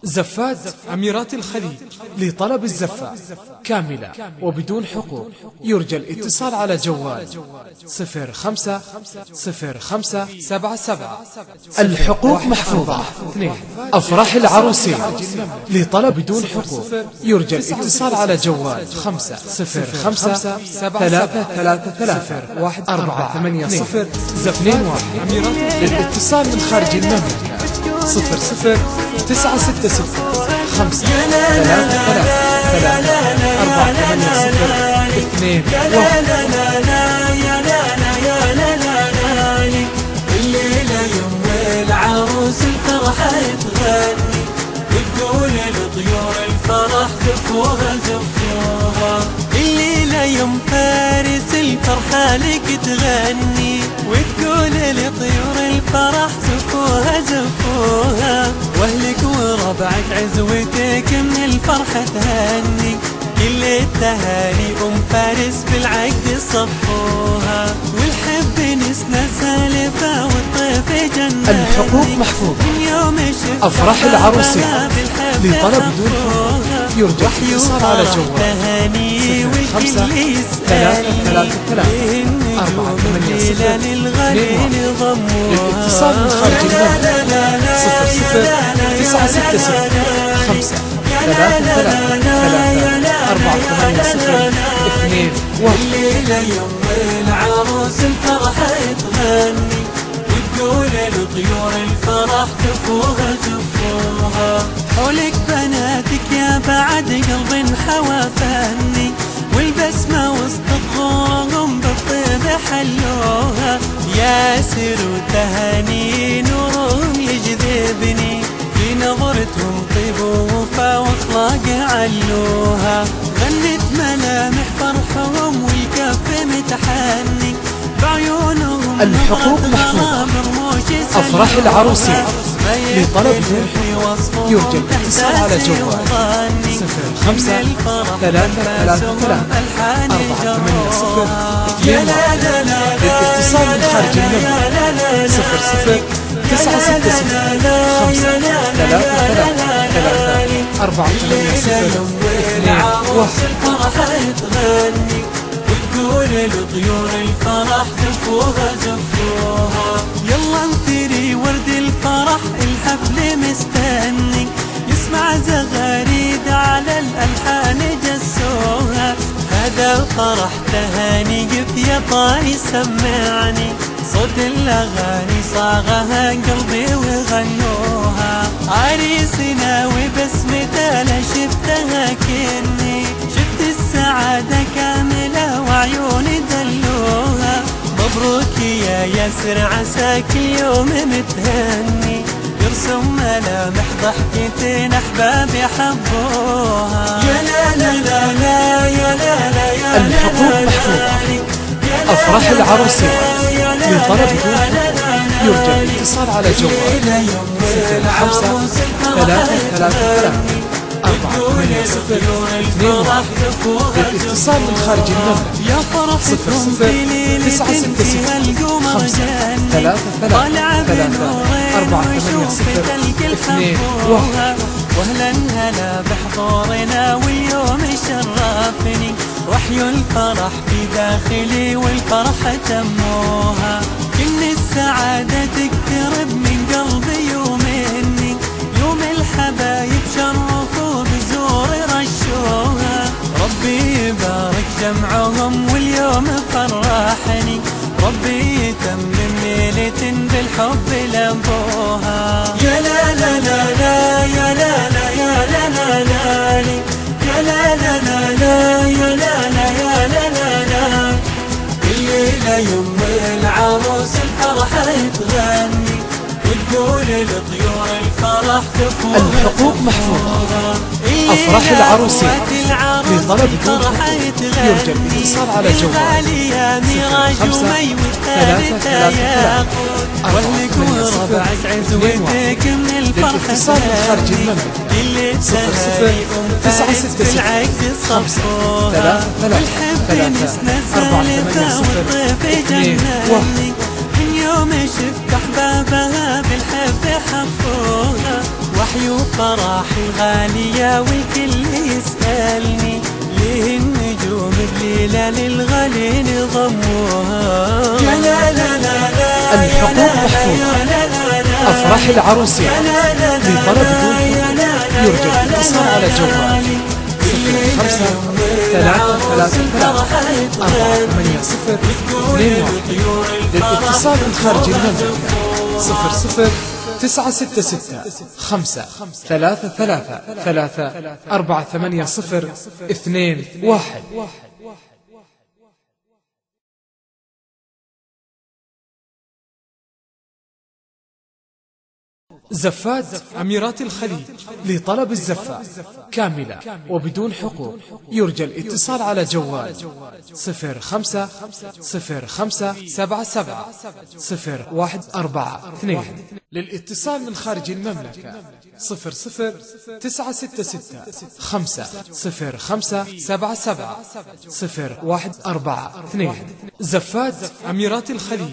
زفات أميرات الخليج لطلب الزفة كاملة وبدون حقوق. يرجى الاتصال على جوال 05 الحقوق محفوظة. 2 أفراح العروسين لطلب بدون حقوق. يرجى الاتصال على جوال 505 333 480 2 للاتصال من خارج المملكة 00 966 5 3 4 8 2 الليلة يوم العروس الفرحة تغني وتقول لطيور الفرح زفوها زفوها. الليلة يوم فارس الفرحة لك تغني وتقول لطيور الفرح زفوها زفوها. واهلك وربعك عزوتك من الفرحة تهني كل التهاني فارس بالعقد صفوها. والحب نسنا سالفة والطيف جنة. الحقوق محفوظة. أفراح العروسين لطلب بدون حقوق. يرجى الاتصال على جوال 05 333 4 8 للاتصال من خارج المملكة 00 966 5 3 4 8 2 الليلة يوم العروس الفرحة تغني وتقول لطيور الفرح زفوها زفوها. حولك بناتك يا بعد قلب حوا فهني والبسمة وسط ظهورهم بالطيب حلوها. ياسر وتهاني نورهم يجذبني في نظرتهم طيب ووفا واخلاق علوها. غنت ملامح فرحهم والكف متحني بعيونهم. الحقوق محفوظة. أفراح العروسين لطلب بدون حقوق. يرجى الاتصال على جوال 05 333 4 8 للاتصال من خارج المملكة 00 966 5 3 4 8 2 وتقول لطيور الفرح زفوها زفوها. يلا انثري ورد الفرح الحفل مستني يسمع زغاريد على الألحان جسوها. هذا الفرح تهاني قف يا طاري سمعني صوت الأغاني صاغها قلبي وغنوها. عريسنا وبسمته لا شفتها كني شفت السعادة كاملة وعيوني دلوها. مبروك يا ياسر عساك اليوم متهني يرسم ملامح ضحكتين أحبابي حبوها. يا لا لا لا لا يا لا لا يا الحقوق محفوظة. أفراح العروسين لطلب بدون حقوق. يرجى الاتصال على جوال 05 333 4 8 2 للاتصال من خارج المملكة 00 966 5 3 4 8 2 واهلا هلا بحضورنا واليوم شرفني وحي الفرح في داخلي والفرحة تموها. كل السعادة تقترب من قلبي ومني يوم الحبايب شرفوا بزور رشوها. ربي يبارك جمعهم واليوم فرحني ربي يتمم ليلة بالحب لابوها. يا لا لا لا لا يا لا لا يا لا لا لا يا لا لا لا لا يا لا لا يا لا لا لا. الليلة يوم العروس الفرحة تغني وتقول لطيور الفرح زفوها. الحقوق محفوظة. أفراح العروسين لطلب بدون حقوق. يرجى الاتصال على جوال 05 3 واهلك وربعك عزوتك من الفرحة للاتصال من خارج المملكة 00 966 5 3 4 8 2 من يوم شفت أحبابها بالحب حبوها. وحي وفرحي الغالية والكل يسألني ليه النجوم الليلة للغالي نضموها. يا لا لا لا لا الحقوق محفوظة. أفراح العروسين لطلب دون حقوق يرجى الاتصال على جوال 05-334-480-21. للاتصال من خارج المملكة 00-966-5-33-3-480-21. زفات أميرات الخليج لطلب الزفة كاملة وبدون حقوق يرجى الاتصال على جوال 05-05-77-0142. للاتصال من خارج المملكة 00-966-5-05-77-0142. زفات أميرات الخليج.